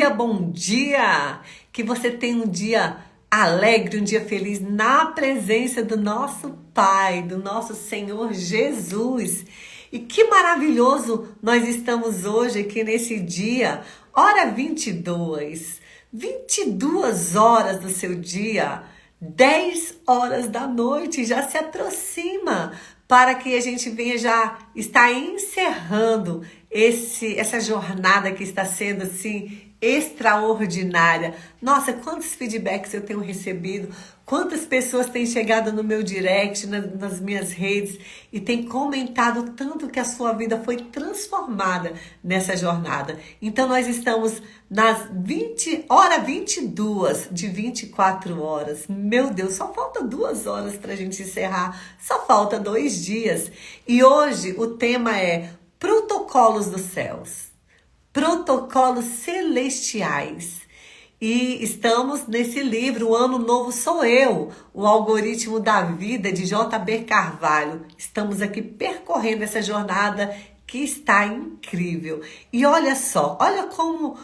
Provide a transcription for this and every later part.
bom dia! Que você tenha um dia alegre, um dia feliz na presença do nosso Pai, do nosso Senhor Jesus. E que maravilhoso nós estamos hoje aqui nesse dia, hora 22 horas do seu dia, 10 horas da noite, já se aproxima para que a gente venha já estar encerrando essa jornada que está sendo assim extraordinária. Nossa, quantos feedbacks eu tenho recebido, quantas pessoas têm chegado no meu direct, nas minhas redes e têm comentado tanto que a sua vida foi transformada nessa jornada. Então nós estamos nas 22 de 24 horas. Meu Deus, só falta 2 horas para a gente encerrar, só falta 2 dias. E hoje o tema é protocolos dos céus. Protocolos celestiais. E estamos nesse livro, O Ano Novo Sou Eu, o algoritmo da vida de J.B. Carvalho. Estamos aqui percorrendo essa jornada que está incrível. E olha só, olha como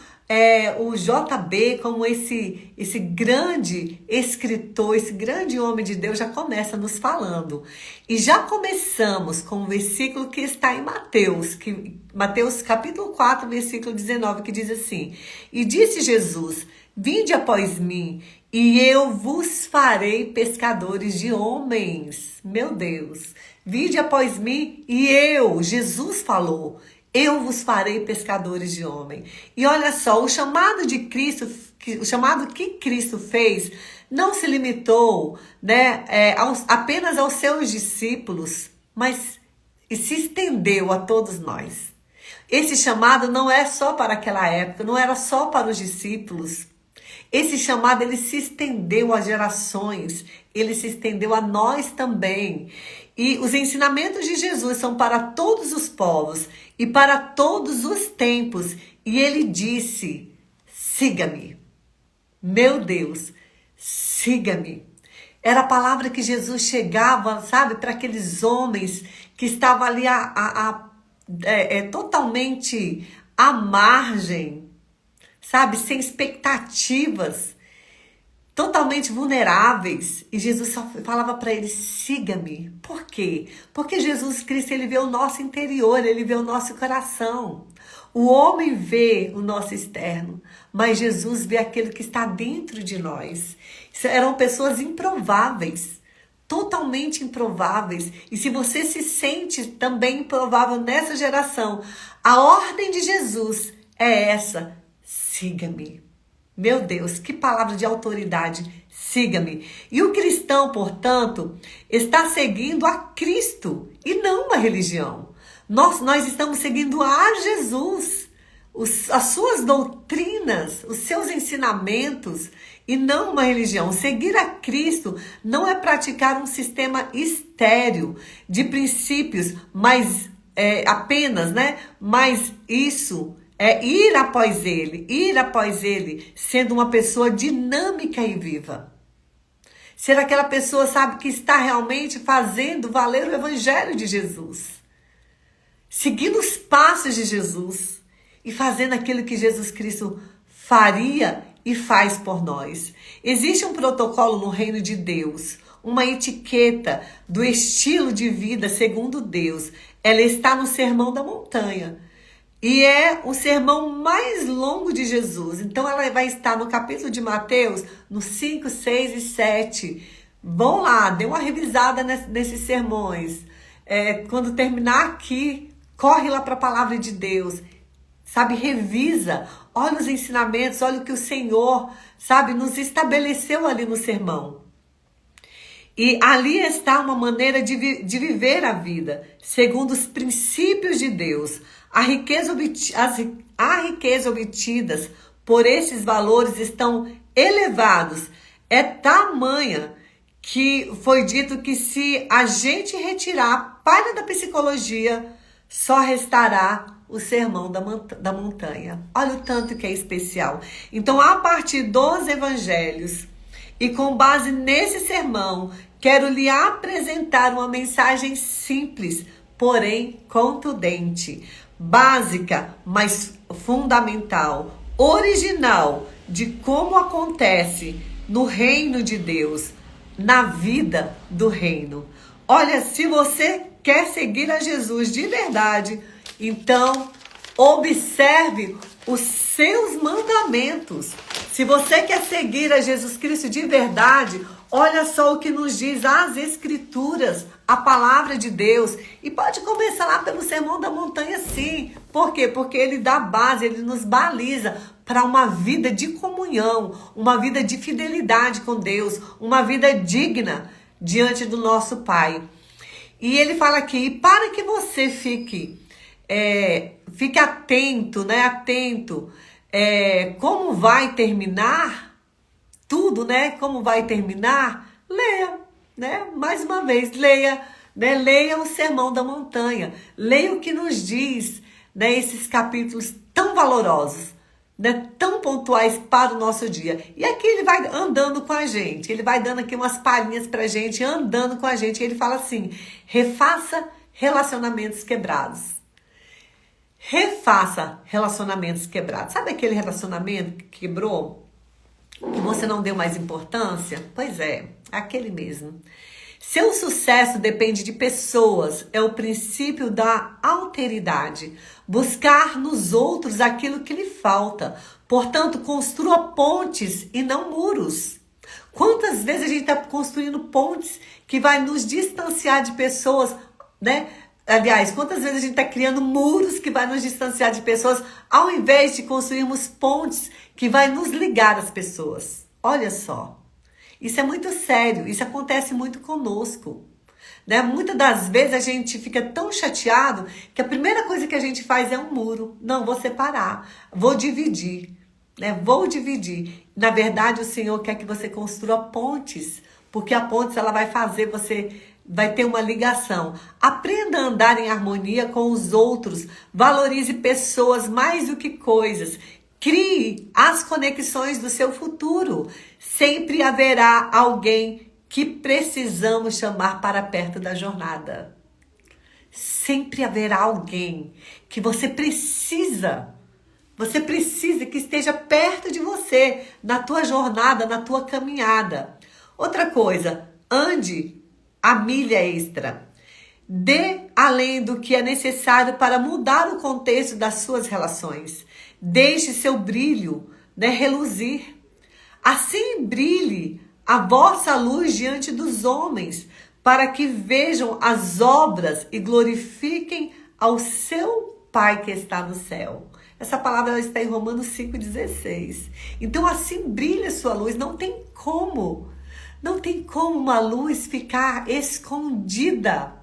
o JB, como esse grande escritor, esse grande homem de Deus já começa nos falando. E já começamos com o versículo que está em Mateus capítulo 4, versículo 19, que diz assim: E disse Jesus, vinde após mim, e eu vos farei pescadores de homens. Meu Deus, vinde após mim, e Jesus falou, eu vos farei pescadores de homem. E olha só, o chamado que Cristo fez não se limitou, apenas aos seus discípulos, mas se estendeu a todos nós. Esse chamado não é só para aquela época, não era só para os discípulos. Esse chamado, ele se estendeu às gerações, ele se estendeu a nós também. E os ensinamentos de Jesus são para todos os povos e para todos os tempos. E ele disse, siga-me. Meu Deus, siga-me. Era a palavra que Jesus chegava, sabe, para aqueles homens que estavam ali totalmente à margem, sabe, sem expectativas, totalmente vulneráveis. E Jesus só falava para eles, siga-me. Por quê? Porque Jesus Cristo, ele vê o nosso interior, ele vê o nosso coração. O homem vê o nosso externo, mas Jesus vê aquilo que está dentro de nós. Eram pessoas improváveis, totalmente improváveis. E se você se sente também improvável nessa geração, a ordem de Jesus é essa: siga-me. Meu Deus, que palavra de autoridade, siga-me. E o cristão, portanto, está seguindo a Cristo e não uma religião. Nós estamos seguindo a Jesus, as suas doutrinas, os seus ensinamentos e não uma religião. Seguir a Cristo não é praticar um sistema estéril de princípios, mas mas isso é ir após ele, sendo uma pessoa dinâmica e viva. Ser aquela pessoa, sabe, que está realmente fazendo valer o evangelho de Jesus. Seguindo os passos de Jesus e fazendo aquilo que Jesus Cristo faria e faz por nós. Existe um protocolo no reino de Deus, uma etiqueta do estilo de vida segundo Deus. Ela está no Sermão da Montanha. E é o sermão mais longo de Jesus. Então ela vai estar no capítulo de Mateus, no 5, 6 e 7. Vão lá, dê uma revisada nesses sermões. Quando terminar aqui, corre lá para a palavra de Deus. Sabe, revisa. Olha os ensinamentos, olha o que o Senhor, sabe, nos estabeleceu ali no sermão. E ali está uma maneira de viver a vida, segundo os princípios de Deus. A riqueza obtidas por esses valores estão elevados. É tamanha que foi dito que se a gente retirar a palha da psicologia, só restará o sermão da montanha. Olha o tanto que é especial. Então, a partir dos evangelhos e com base nesse sermão, quero lhe apresentar uma mensagem simples, porém contundente, básica, mas fundamental. original de como acontece no reino de Deus, na vida do reino. Olha, se você quer seguir a Jesus de verdade, então observe os seus mandamentos. Se você quer seguir a Jesus Cristo de verdade, olha só o que nos diz as Escrituras, a palavra de Deus. E pode começar lá pelo Sermão da Montanha, sim. Por quê? Porque ele dá base, ele nos baliza para uma vida de comunhão, uma vida de fidelidade com Deus, uma vida digna diante do nosso Pai. E ele fala aqui, para que você fique atento, né? Atento. Como vai terminar tudo, né? Como vai terminar? Leia, né? Mais uma vez, leia, né? Leia o Sermão da Montanha. Leia o que nos diz, né? Esses capítulos tão valorosos, né? Tão pontuais para o nosso dia. E aqui ele vai andando com a gente. Ele vai dando aqui umas palhinhas pra gente, andando com a gente. E ele fala assim, refaça relacionamentos quebrados. Refaça relacionamentos quebrados. Sabe aquele relacionamento que quebrou? Que você não deu mais importância? Pois é, aquele mesmo. Seu sucesso depende de pessoas. É o princípio da alteridade. Buscar nos outros aquilo que lhe falta. Portanto, construa pontes e não muros. Quantas vezes a gente está construindo pontes que vai nos distanciar de pessoas, né? Aliás, quantas vezes a gente está criando muros que vai nos distanciar de pessoas, ao invés de construirmos pontes que vai nos ligar às pessoas. Olha só, isso é muito sério, isso acontece muito conosco, né? Muitas das vezes a gente fica tão chateado que a primeira coisa que a gente faz é um muro. Não, vou separar, vou dividir, né? Vou dividir. Na verdade, o Senhor quer que você construa pontes, porque a ponte ela vai fazer você... vai ter uma ligação. Aprenda a andar em harmonia com os outros. Valorize pessoas mais do que coisas. Crie as conexões do seu futuro. Sempre haverá alguém que precisamos chamar para perto da jornada. Sempre haverá alguém que você precisa que esteja perto de você, na tua jornada, na tua caminhada. Outra coisa, ande a milha extra. Dê além do que é necessário para mudar o contexto das suas relações. Deixe seu brilho, né, reluzir. Assim brilhe a vossa luz diante dos homens, para que vejam as obras e glorifiquem ao seu Pai que está no céu. Essa palavra ela está em Romanos 5,16. Então assim brilha a sua luz, não tem como. Não tem como uma luz ficar escondida.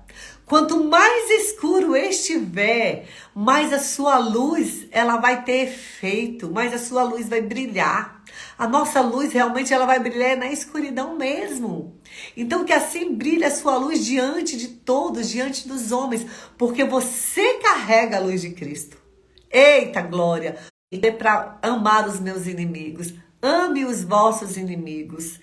Quanto mais escuro estiver, mais a sua luz ela vai ter efeito, mais a sua luz vai brilhar. A nossa luz realmente ela vai brilhar na escuridão mesmo. Então que assim brilhe a sua luz diante de todos, diante dos homens, porque você carrega a luz de Cristo. Eita glória! É para amar os meus inimigos. Ame os vossos inimigos.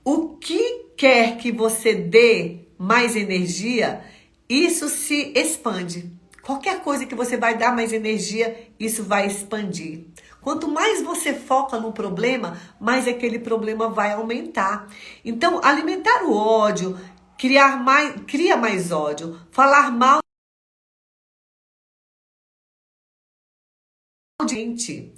O que quer que você dê mais energia, isso se expande. Qualquer coisa que você vai dar mais energia, isso vai expandir. Quanto mais você foca no problema, mais aquele problema vai aumentar. Então, alimentar o ódio, cria mais ódio, falar mal de gente.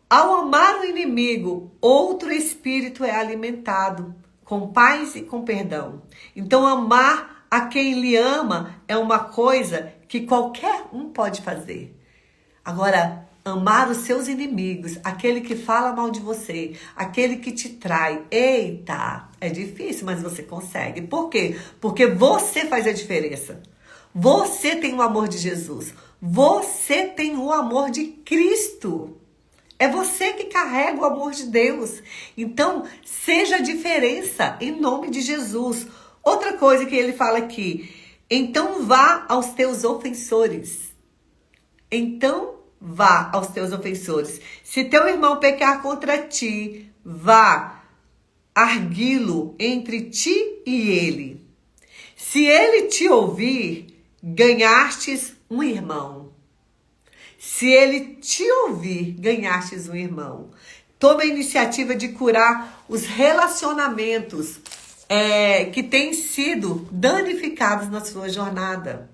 Ao amar o inimigo, outro espírito é alimentado, com paz e com perdão. Então, amar a quem lhe ama é uma coisa que qualquer um pode fazer. Agora, amar os seus inimigos, aquele que fala mal de você, aquele que te trai, eita, é difícil, mas você consegue. Por quê? Porque você faz a diferença. Você tem o amor de Jesus. Você tem o amor de Cristo. É você que carrega o amor de Deus. Então, seja a diferença em nome de Jesus. Outra coisa que ele fala aqui. Então vá aos teus ofensores. Então vá aos teus ofensores. Se teu irmão pecar contra ti, vá arguí-lo entre ti e ele. Se ele te ouvir, ganhastes um irmão. Se ele te ouvir, ganhastes um irmão. Tome a iniciativa de curar os relacionamentos que têm sido danificados na sua jornada.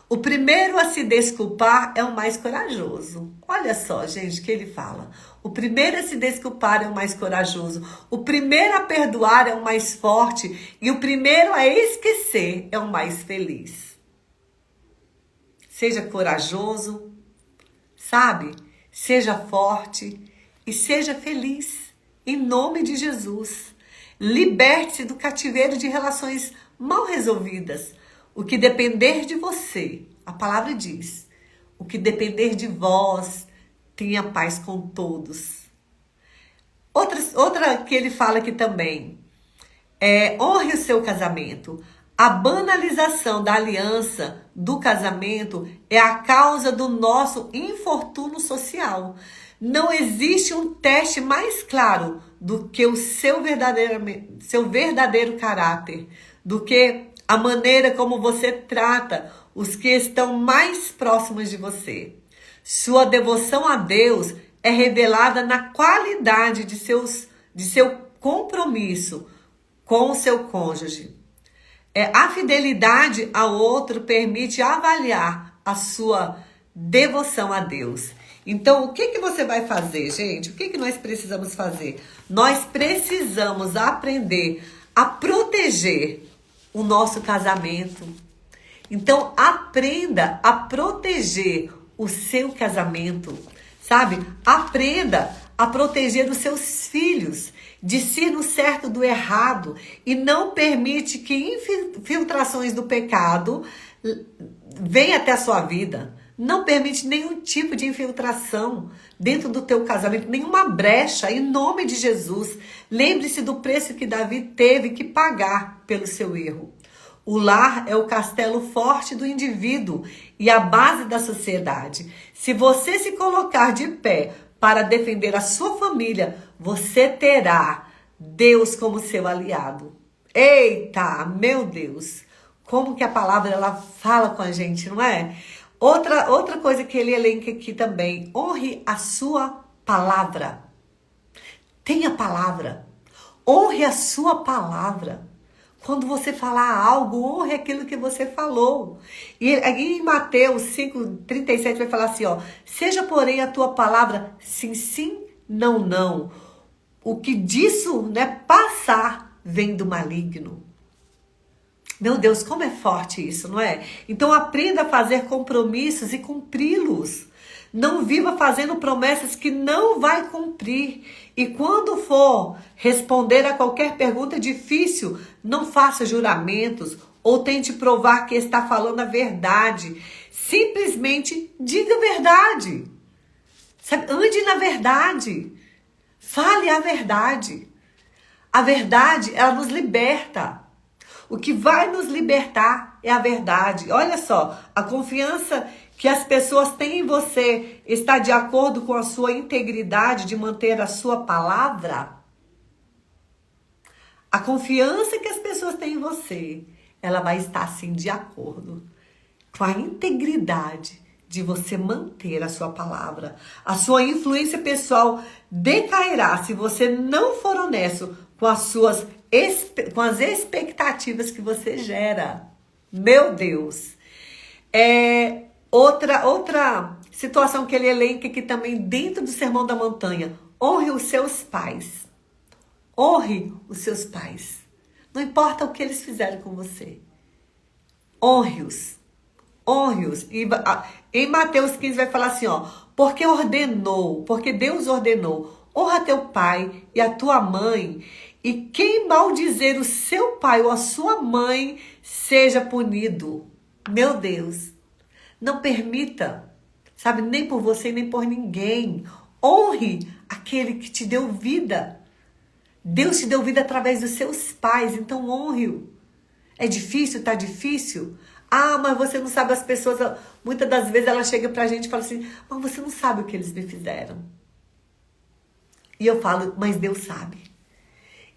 O primeiro a se desculpar é o mais corajoso. Olha só, gente, o que ele fala. O primeiro a se desculpar é o mais corajoso. O primeiro a perdoar é o mais forte. E o primeiro a esquecer é o mais feliz. Seja corajoso, sabe? Seja forte e seja feliz. Em nome de Jesus. Liberte-se do cativeiro de relações mal resolvidas. O que depender de você, a palavra diz, o que depender de vós, tenha paz com todos. Outra que ele fala aqui também, honre o seu casamento. A banalização da aliança do casamento é a causa do nosso infortúnio social. Não existe um teste mais claro do que o seu verdadeiro caráter, do que a maneira como você trata os que estão mais próximos de você. Sua devoção a Deus é revelada na qualidade de seu compromisso com o seu cônjuge. A fidelidade ao outro permite avaliar a sua devoção a Deus. Então, o que você vai fazer, gente? O que nós precisamos fazer? Nós precisamos aprender a proteger o nosso casamento. Então, aprenda a proteger o seu casamento, sabe? Aprenda a proteger os seus filhos, discirna o certo do errado e não permite que infiltrações do pecado venham até a sua vida. Não permite nenhum tipo de infiltração dentro do teu casamento, nenhuma brecha, em nome de Jesus. Lembre-se do preço que Davi teve que pagar pelo seu erro. O lar é o castelo forte do indivíduo e a base da sociedade. Se você se colocar de pé para defender a sua família, você terá Deus como seu aliado. Eita, meu Deus! Como que a palavra ela fala com a gente, não é? Outra coisa que ele elenca aqui também, honre a sua palavra. Tenha palavra. Honre a sua palavra. Quando você falar algo, honre aquilo que você falou. E aqui em Mateus 5:37 vai falar assim, ó. Seja, porém, a tua palavra sim, sim, não, não. O que disso, passar vem do maligno. Meu Deus, como é forte isso, não é? Então aprenda a fazer compromissos e cumpri-los. Não viva fazendo promessas que não vai cumprir. E quando for responder a qualquer pergunta difícil, não faça juramentos ou tente provar que está falando a verdade. Simplesmente diga a verdade. Sabe? Ande na verdade. Fale a verdade. A verdade, ela nos liberta. O que vai nos libertar é a verdade. Olha só, a confiança que as pessoas têm em você está de acordo com a sua integridade de manter a sua palavra? A confiança que as pessoas têm em você, ela vai estar sim de acordo com a integridade de você manter a sua palavra. A sua influência pessoal decairá se você não for honesto com as expectativas que você gera. Meu Deus! Outra situação que ele elenca aqui também dentro do Sermão da Montanha. Honre os seus pais. Honre os seus pais. Não importa o que eles fizeram com você. Honre-os. Honre-os. E em Mateus 15 vai falar assim, ó. Porque Deus ordenou. Honra teu pai e a tua mãe. E quem maldizer o seu pai ou a sua mãe seja punido. Meu Deus. Não permita, sabe, nem por você, nem por ninguém. Honre aquele que te deu vida. Deus te deu vida através dos seus pais, então honre-o. É difícil? Tá difícil? Ah, mas você não sabe, as pessoas, muitas das vezes ela chega pra gente e fala assim, mas você não sabe o que eles me fizeram. E eu falo, mas Deus sabe.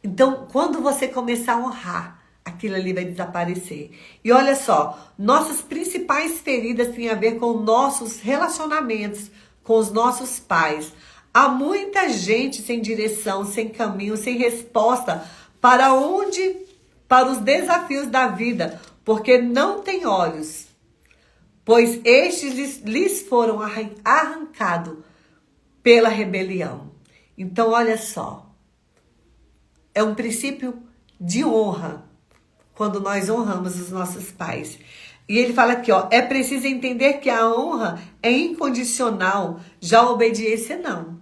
Então, quando você começar a honrar aquilo ali vai desaparecer. E olha só, nossas principais feridas têm a ver com nossos relacionamentos, com os nossos pais. Há muita gente sem direção, sem caminho, sem resposta para para os desafios da vida, porque não tem olhos, pois estes lhes foram arrancados pela rebelião. Então, olha só, é um princípio de honra quando nós honramos os nossos pais. E ele fala aqui, ó, é preciso entender que a honra é incondicional, já a obediência não.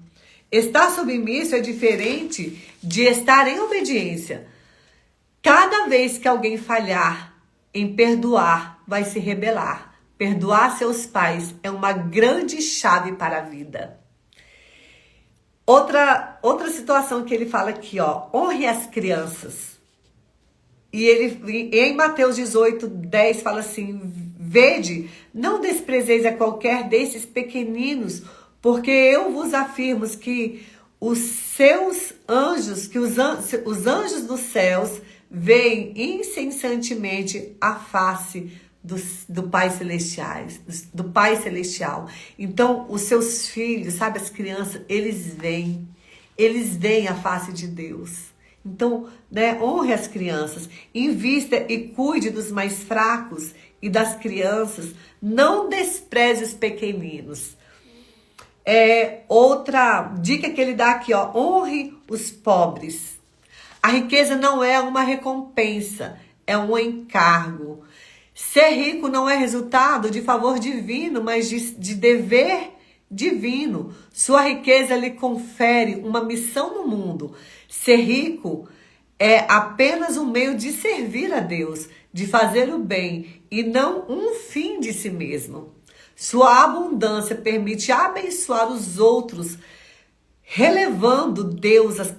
Estar submisso é diferente de estar em obediência. Cada vez que alguém falhar em perdoar, vai se rebelar. Perdoar seus pais é uma grande chave para a vida. Outra situação que ele fala aqui, ó, honre as crianças. E ele, em Mateus 18:10, fala assim, vede, não desprezeis a qualquer desses pequeninos, porque eu vos afirmo que os seus anjos, os anjos dos céus, veem incessantemente a face do Pai Celestial. Então, os seus filhos, sabe, as crianças, eles veem a face de Deus. Então, né, honre as crianças, invista e cuide dos mais fracos e das crianças, não despreze os pequeninos. Outra dica que ele dá aqui, ó, honre os pobres. A riqueza não é uma recompensa, é um encargo. Ser rico não é resultado de favor divino, mas de dever divino. Sua riqueza lhe confere uma missão no mundo. Ser rico é apenas um meio de servir a Deus, de fazer o bem e não um fim de si mesmo. Sua abundância permite abençoar os outros, relevando Deus às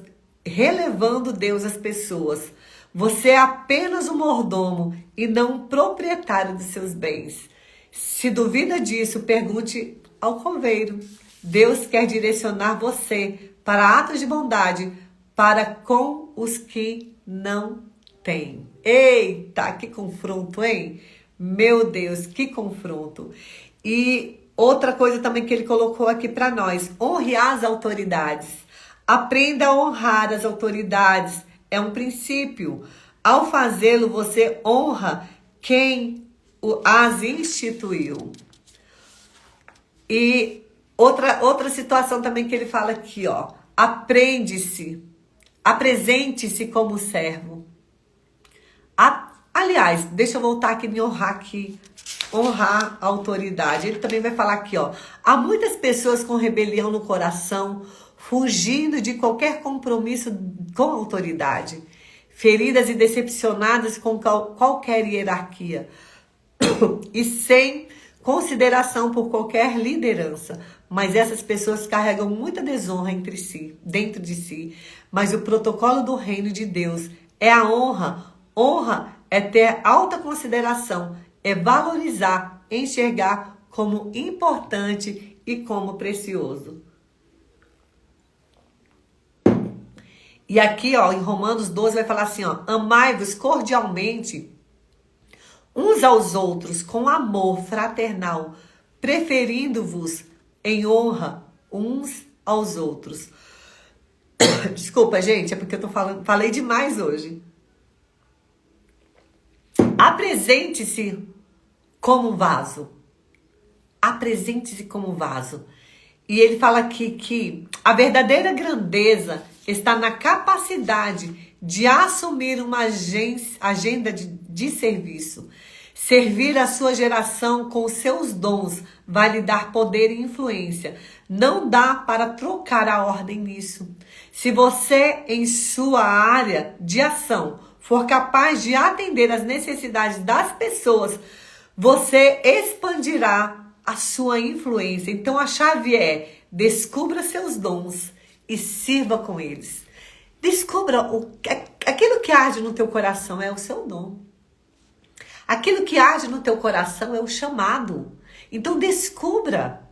pessoas. Você é apenas um mordomo e não um proprietário dos seus bens. Se duvida disso, pergunte ao coveiro. Deus quer direcionar você para atos de bondade para com os que não têm. Eita, que confronto, hein? Meu Deus, que confronto. E outra coisa também que ele colocou aqui para nós, honre as autoridades. Aprenda a honrar as autoridades, é um princípio. Ao fazê-lo, você honra quem as instituiu. E outra situação também que ele fala aqui, ó, apresente-se como servo. Aliás, deixa eu voltar aqui em honrar a autoridade. Ele também vai falar aqui, ó, há muitas pessoas com rebelião no coração, fugindo de qualquer compromisso com a autoridade, feridas e decepcionadas com qualquer hierarquia e sem consideração por qualquer liderança. Mas essas pessoas carregam muita desonra dentro de si. Mas o protocolo do reino de Deus é a honra. Honra é ter alta consideração, é valorizar, enxergar como importante e como precioso. E aqui, ó, em Romanos 12 vai falar assim, ó, amai-vos cordialmente uns aos outros com amor fraternal, preferindo-vos em honra uns aos outros. Desculpa, gente, é porque eu falei demais hoje. Apresente-se como um vaso. Apresente-se como um vaso. E ele fala aqui que a verdadeira grandeza está na capacidade de assumir uma agenda de serviço. Servir a sua geração com os seus dons vai lhe dar poder e influência. Não dá para trocar a ordem nisso. Se você, em sua área de ação, for capaz de atender às necessidades das pessoas, você expandirá a sua influência. Então a chave é: descubra seus dons e sirva com eles. Descubra aquilo que arde no teu coração é o seu dom. Aquilo que arde no teu coração é o chamado. Então descubra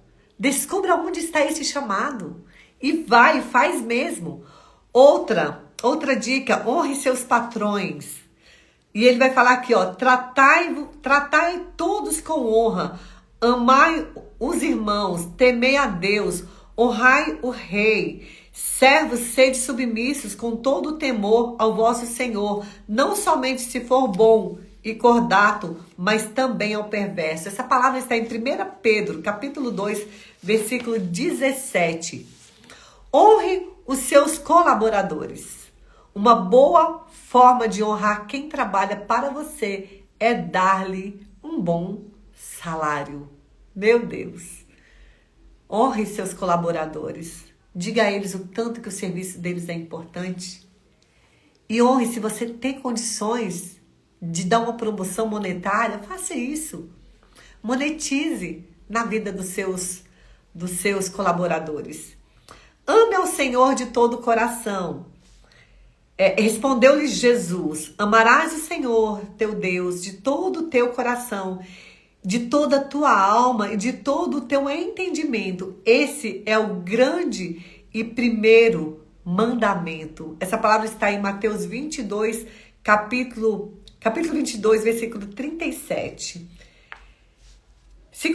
onde está esse chamado e faz mesmo. Outra dica, honre seus patrões. E ele vai falar aqui, ó, tratai todos com honra, amai os irmãos, temei a Deus, honrai o rei. Servos, sede submissos com todo o temor ao vosso Senhor, não somente se for bom e cordato, mas também ao perverso. Essa palavra está em 1 Pedro, capítulo 2, versículo 17. Honre os seus colaboradores. Uma boa forma de honrar quem trabalha para você é dar-lhe um bom salário. Meu Deus. Honre seus colaboradores. Diga a eles o tanto que o serviço deles é importante. E honre, se você tem condições de dar uma promoção monetária, faça isso. Monetize na vida dos seus colaboradores. Ame ao Senhor de todo o coração. Respondeu-lhe Jesus: amarás o Senhor teu Deus de todo o teu coração, de toda a tua alma e de todo o teu entendimento. Esse é o grande e primeiro mandamento. Essa palavra está em Mateus 22, capítulo 22, versículo 37. Se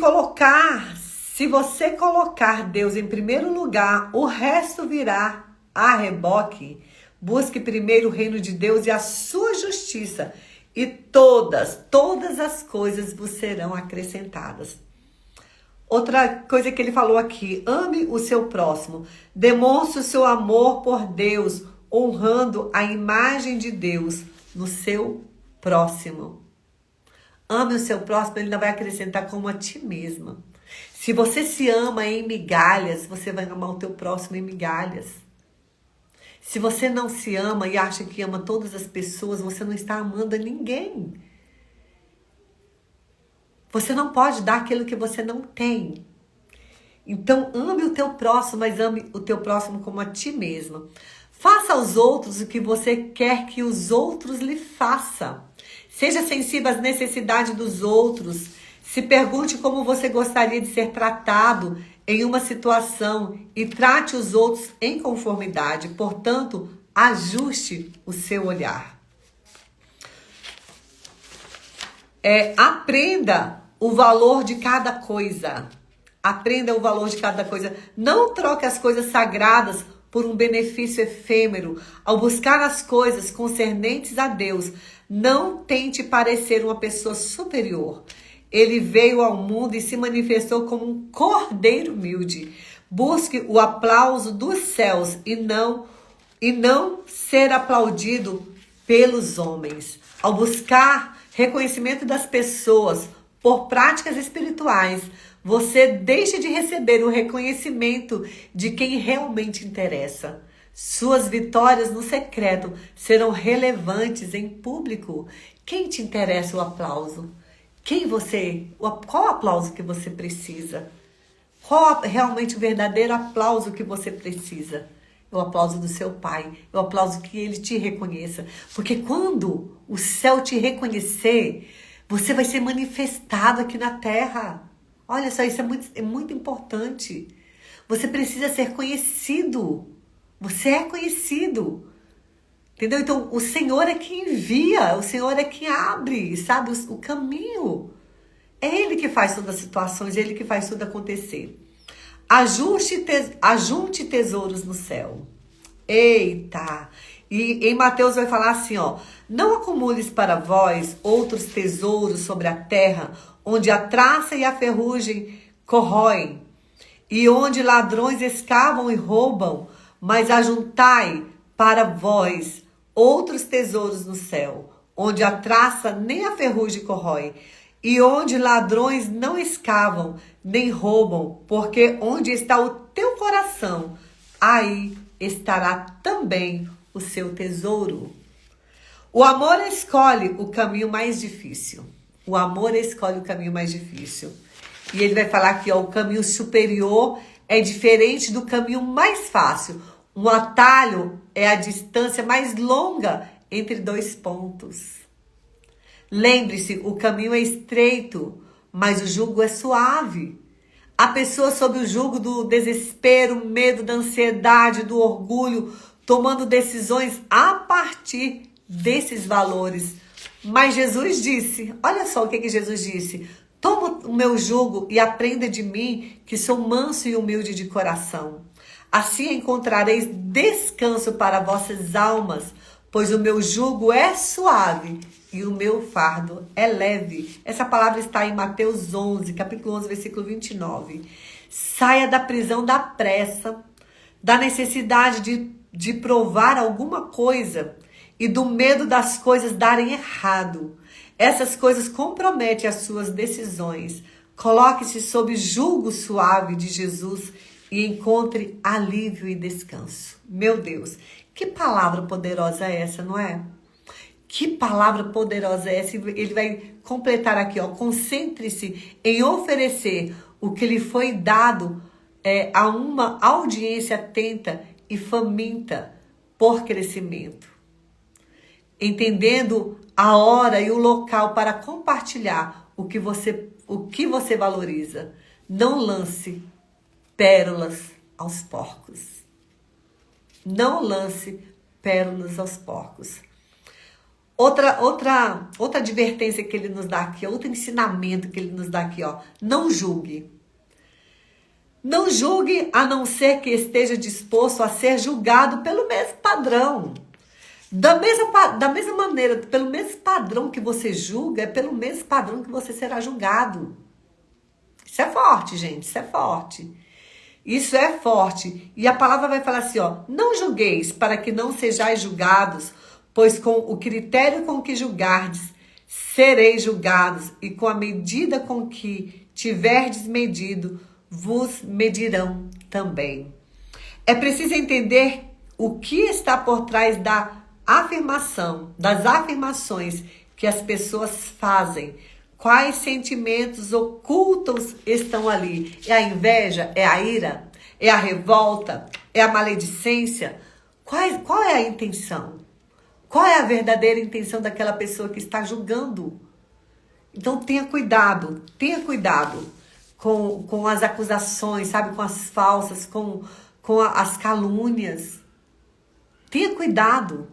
você colocar Deus em primeiro lugar, o resto virá a reboque. Busque primeiro o reino de Deus e a sua justiça, e todas as coisas vos serão acrescentadas. Outra coisa que ele falou aqui: ame o seu próximo, demonstre o seu amor por Deus, honrando a imagem de Deus no seu próximo. Ame o seu próximo, ele não vai acrescentar como a ti mesma. Se você se ama em migalhas, você vai amar o teu próximo em migalhas. Se você não se ama e acha que ama todas as pessoas, você não está amando a ninguém. Você não pode dar aquilo que você não tem. Então, ame o teu próximo, mas ame o teu próximo como a ti mesma. Faça aos outros o que você quer que os outros lhe façam. Seja sensível às necessidades dos outros. Se pergunte como você gostaria de ser tratado em uma situação e trate os outros em conformidade. Portanto, ajuste o seu olhar. Aprenda o valor de cada coisa. Aprenda o valor de cada coisa. Não troque as coisas sagradas por um benefício efêmero. Ao buscar as coisas concernentes a Deus, não tente parecer uma pessoa superior. Ele veio ao mundo e se manifestou como um cordeiro humilde. Busque o aplauso dos céus e não ser aplaudido pelos homens. Ao buscar reconhecimento das pessoas por práticas espirituais, você deixa de receber o reconhecimento de quem realmente interessa. Suas vitórias no secreto serão relevantes em público. Quem te interessa o aplauso? Qual aplauso que você precisa? Qual realmente o verdadeiro aplauso que você precisa? É o aplauso do seu pai, é o aplauso que ele te reconheça. Porque quando o céu te reconhecer, você vai ser manifestado aqui na terra. Olha só, isso é muito importante. Você precisa ser conhecido. Você é conhecido. Entendeu? Então, o Senhor é quem envia, o Senhor é quem abre, sabe, o caminho. É Ele que faz todas as situações, é Ele que faz tudo acontecer. Ajunte tesouros no céu. Eita! E em Mateus vai falar assim, ó: não acumules para vós outros tesouros sobre a terra, onde a traça e a ferrugem corroem, e onde ladrões escavam e roubam, mas ajuntai para vós outros tesouros no céu, onde a traça nem a ferrugem corrói, e onde ladrões não escavam nem roubam, porque onde está o teu coração, aí estará também o seu tesouro. O amor escolhe o caminho mais difícil. O amor escolhe o caminho mais difícil. E ele vai falar que o caminho superior é diferente do caminho mais fácil. Um atalho é a distância mais longa entre dois pontos. Lembre-se, o caminho é estreito, mas o jugo é suave. A pessoa sob o jugo do desespero, medo, da ansiedade, do orgulho, tomando decisões a partir desses valores, Mas Jesus disse, olha só o que Jesus disse: toma o meu jugo e aprenda de mim, que sou manso e humilde de coração. Assim encontrareis descanso para vossas almas, pois o meu jugo é suave e o meu fardo é leve. Essa palavra está em Mateus 11, capítulo 11, versículo 29. Saia da prisão da pressa, da necessidade de provar alguma coisa e do medo das coisas darem errado. Essas coisas comprometem as suas decisões. Coloque-se sob jugo suave de Jesus e encontre alívio e descanso. Meu Deus, que palavra poderosa é essa, não é? Que palavra poderosa é essa? Ele vai completar aqui, ó. Concentre-se em oferecer o que lhe foi dado a uma audiência atenta e faminta por crescimento, entendendo a hora e o local para compartilhar o que você valoriza. Não lance pérolas aos porcos. Não lance pérolas aos porcos. Outra advertência que ele nos dá aqui, outro ensinamento que ele nos dá aqui, ó. Não julgue. Não julgue a não ser que esteja disposto a ser julgado pelo mesmo padrão. Da mesma maneira, pelo mesmo padrão que você julga, é pelo mesmo padrão que você será julgado. Isso é forte, gente, isso é forte. Isso é forte. E a palavra vai falar assim, ó: não julgueis para que não sejais julgados, pois com o critério com que julgardes, sereis julgados, e com a medida com que tiverdes medido, vos medirão também. É preciso entender o que está por trás das afirmações que as pessoas fazem. Quais sentimentos ocultos estão ali? É a inveja? É a ira? É a revolta? É a maledicência? Qual é a intenção? Qual é a verdadeira intenção daquela pessoa que está julgando? Então tenha cuidado com as acusações, sabe? Com as falsas, com as calúnias. Tenha cuidado,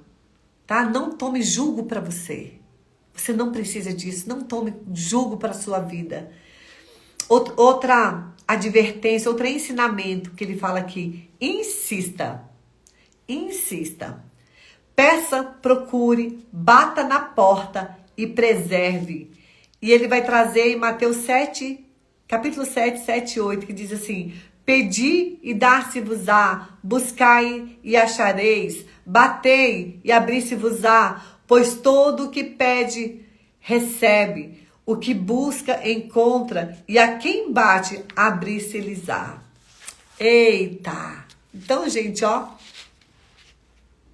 tá? Não tome julgo para você. Você não precisa disso. Não tome julgo para a sua vida. Outra advertência, outro ensinamento que ele fala aqui. Insista. Peça, procure, bata na porta e preserve. E ele vai trazer em Mateus 7, capítulo 7, 7 e 8, que diz assim: pedi e dar-se-vos-á, buscai e achareis, batei e abrir-se-vos-á, pois todo o que pede, recebe, o que busca, encontra, e a quem bate, abrir-se-lhes-á. Eita! Então, gente, ó,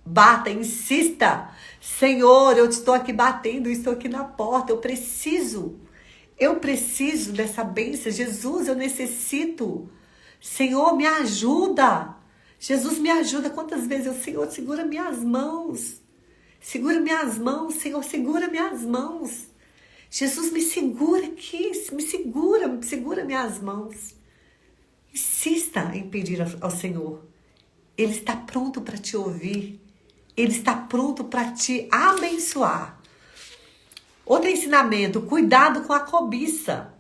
bata, insista. Senhor, eu estou aqui batendo, estou aqui na porta, eu preciso dessa bênção. Jesus, eu necessito. Senhor, me ajuda. Jesus, me ajuda. Quantas vezes eu, Senhor, segura minhas mãos. Segura minhas mãos, Senhor, segura minhas mãos. Jesus, me segura aqui, me segura minhas mãos. Insista em pedir ao Senhor. Ele está pronto para te ouvir. Ele está pronto para te abençoar. Outro ensinamento, cuidado com a cobiça.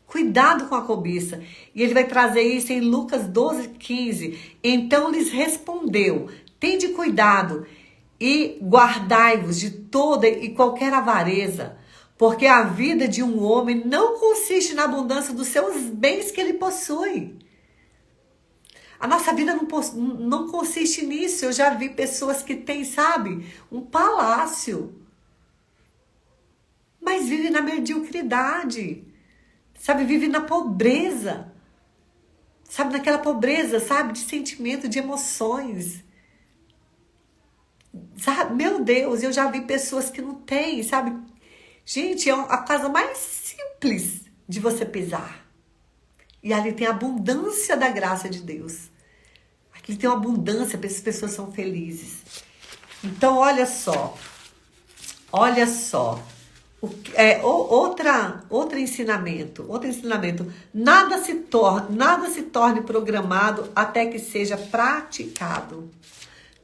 Cuidado com a cobiça. E ele vai trazer isso em Lucas 12, 15. Então lhes respondeu: tende cuidado e guardai-vos de toda e qualquer avareza, porque a vida de um homem não consiste na abundância dos seus bens que ele possui. A nossa vida não consiste nisso. Eu já vi pessoas que têm, sabe, um palácio, mas vivem na mediocridade, sabe, vivem na pobreza, sabe, naquela pobreza, sabe, de sentimento, de emoções. Sabe, meu Deus, eu já vi pessoas que não têm, sabe? Gente, é a casa mais simples de você pisar. E ali tem a abundância da graça de Deus. Aqui tem uma abundância, essas pessoas são felizes. Então, olha só. Outro ensinamento. Nada se torne programado até que seja praticado.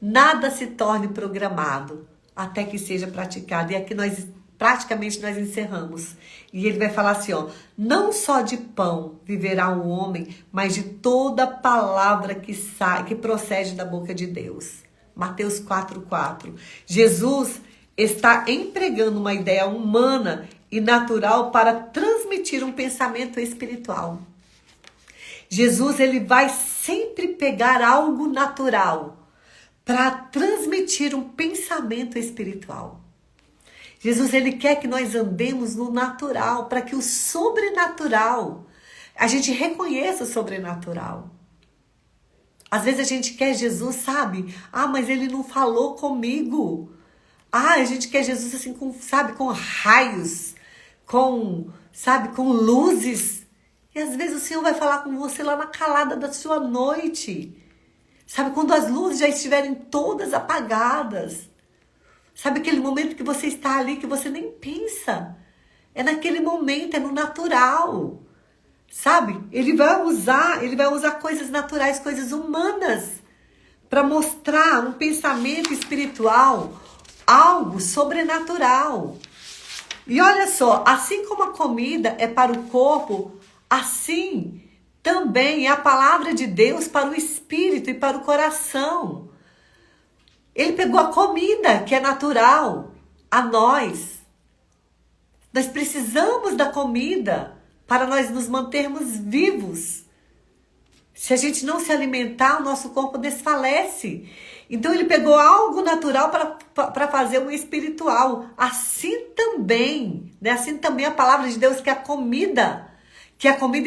Nada se torne programado até que seja praticado. E aqui nós praticamente nós encerramos. E ele vai falar assim, ó, não só de pão viverá o homem, mas de toda palavra que sai, que procede da boca de Deus. Mateus 4:4. Jesus está empregando uma ideia humana e natural para transmitir um pensamento espiritual. Jesus, ele vai sempre pegar algo natural para transmitir um pensamento espiritual. Jesus, ele quer que nós andemos no natural, para que o sobrenatural, a gente reconheça o sobrenatural. Às vezes a gente quer Jesus, sabe? Ah, mas ele não falou comigo. Ah, a gente quer Jesus assim, com raios, com luzes. E às vezes o Senhor vai falar com você lá na calada da sua noite. Sabe, quando as luzes já estiverem todas apagadas. Sabe aquele momento que você está ali, que você nem pensa. É naquele momento, é no natural. Sabe? Ele vai usar coisas naturais, coisas humanas, para mostrar um pensamento espiritual, algo sobrenatural. E olha só, assim como a comida é para o corpo, assim também é a palavra de Deus para o espírito e para o coração. Ele pegou a comida, que é natural, a nós. Nós precisamos da comida para nós nos mantermos vivos. Se a gente não se alimentar, o nosso corpo desfalece. Então ele pegou algo natural para fazer um espiritual. Assim também, né? Assim também a palavra de Deus, que a comida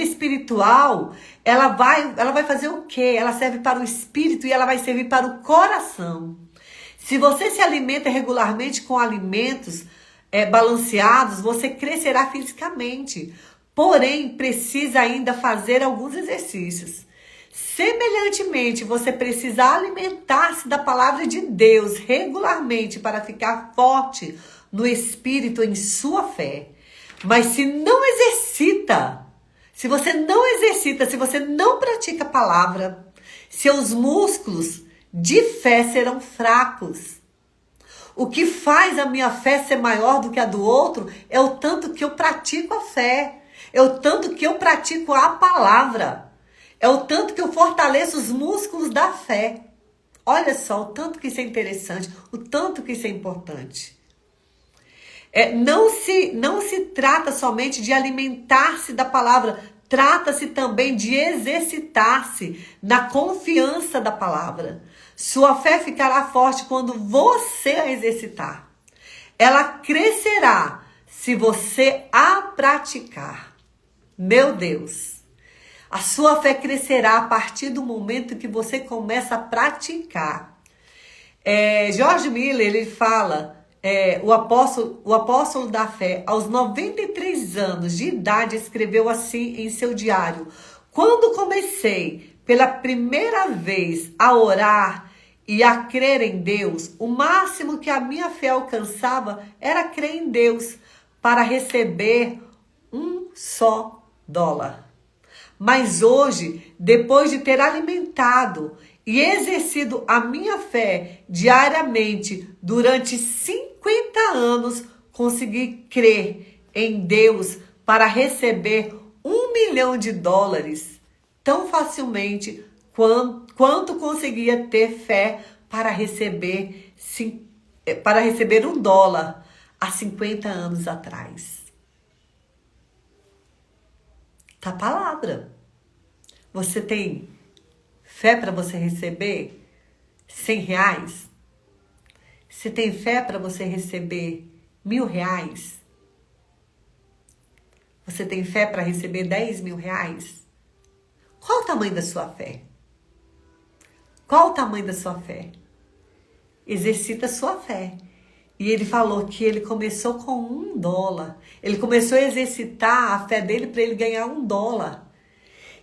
espiritual, ela vai fazer o quê? Ela serve para o espírito e ela vai servir para o coração. Se você se alimenta regularmente com alimentos balanceados, você crescerá fisicamente. Porém, precisa ainda fazer alguns exercícios. Semelhantemente, você precisa alimentar-se da palavra de Deus regularmente para ficar forte no espírito em sua fé. Mas se você não pratica a palavra, seus músculos de fé serão fracos. O que faz a minha fé ser maior do que a do outro é o tanto que eu pratico a fé. É o tanto que eu pratico a palavra. É o tanto que eu fortaleço os músculos da fé. Olha só, o tanto que isso é interessante, o tanto que isso é importante. Não se trata somente de alimentar-se da palavra, trata-se também de exercitar-se na confiança da palavra. Sua fé ficará forte quando você a exercitar. Ela crescerá se você a praticar. Meu Deus, a sua fé crescerá a partir do momento que você começa a praticar. George Miller, ele fala, o apóstolo da fé, aos 93 anos de idade, escreveu assim em seu diário: quando comecei pela primeira vez a orar e a crer em Deus, o máximo que a minha fé alcançava era crer em Deus para receber um só dólar. Mas hoje, depois de ter alimentado e exercido a minha fé diariamente durante 50 anos, consegui crer em Deus para receber $1 milhão tão facilmente quanto conseguia ter fé para receber $1 há 50 anos atrás. Tá a palavra. Você tem fé para você receber R$100? Você tem fé para você receber R$1.000? Você tem fé para receber R$10.000? Qual o tamanho da sua fé? Qual o tamanho da sua fé? Exercita a sua fé. E ele falou que ele começou com $1. Ele começou a exercitar a fé dele para ele ganhar $1.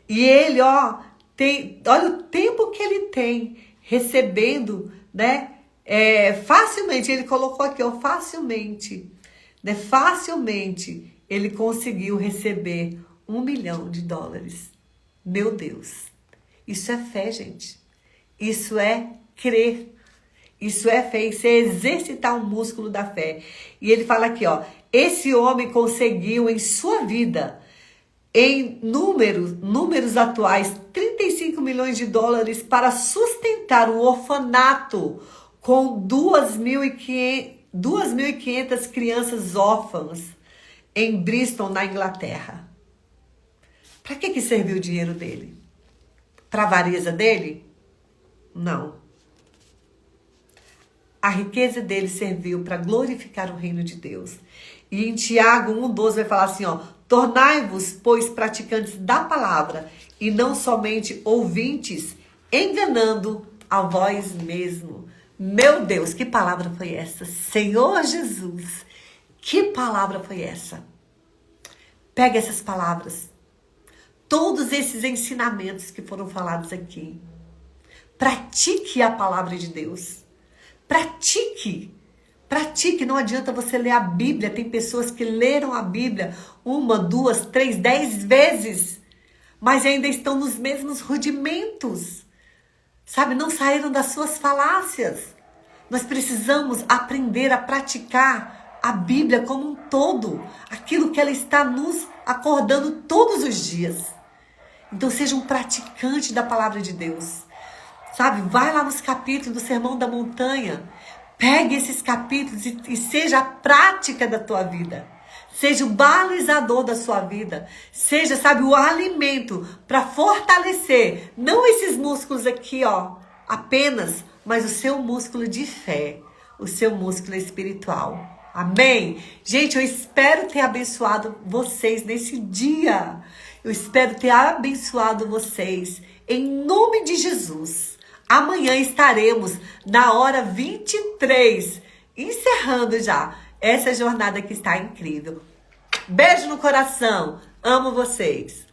E ele, olha o tempo que ele tem recebendo, né? Facilmente, ele colocou aqui, facilmente, né? Facilmente ele conseguiu receber $1 milhão. Meu Deus, isso é fé, gente. Isso é crer. Isso é fé, isso é exercitar o músculo da fé. E ele fala aqui, Esse homem conseguiu em sua vida, em números atuais, 35 milhões de dólares para sustentar um orfanato com 2.500 crianças órfãs em Bristol, na Inglaterra. Para que serviu o dinheiro dele? Para a avareza dele? Não. A riqueza dele serviu para glorificar o reino de Deus. E em Tiago 1,12 vai falar assim, ó: tornai-vos, pois, praticantes da palavra, e não somente ouvintes, enganando a vós mesmo. Meu Deus, que palavra foi essa? Senhor Jesus, que palavra foi essa? Pega essas palavras, todos esses ensinamentos que foram falados aqui. Pratique a palavra de Deus. Pratique. Pratique. Não adianta você ler a Bíblia. Tem pessoas que leram a Bíblia 1, 2, 3, 10 vezes, mas ainda estão nos mesmos rudimentos. Sabe? Não saíram das suas falácias. Nós precisamos aprender a praticar a Bíblia como um todo. Aquilo que ela está nos acordando todos os dias. Então seja um praticante da palavra de Deus. Sabe? Vai lá nos capítulos do Sermão da Montanha. Pegue esses capítulos e seja a prática da tua vida. Seja o balizador da sua vida. Seja, sabe, o alimento para fortalecer. Não esses músculos aqui, ó, apenas, mas o seu músculo de fé. O seu músculo espiritual. Amém? Gente, eu espero ter abençoado vocês nesse dia. Eu espero ter abençoado vocês. Em nome de Jesus. Amanhã estaremos na hora 23, encerrando já essa jornada que está incrível. Beijo no coração. Amo vocês.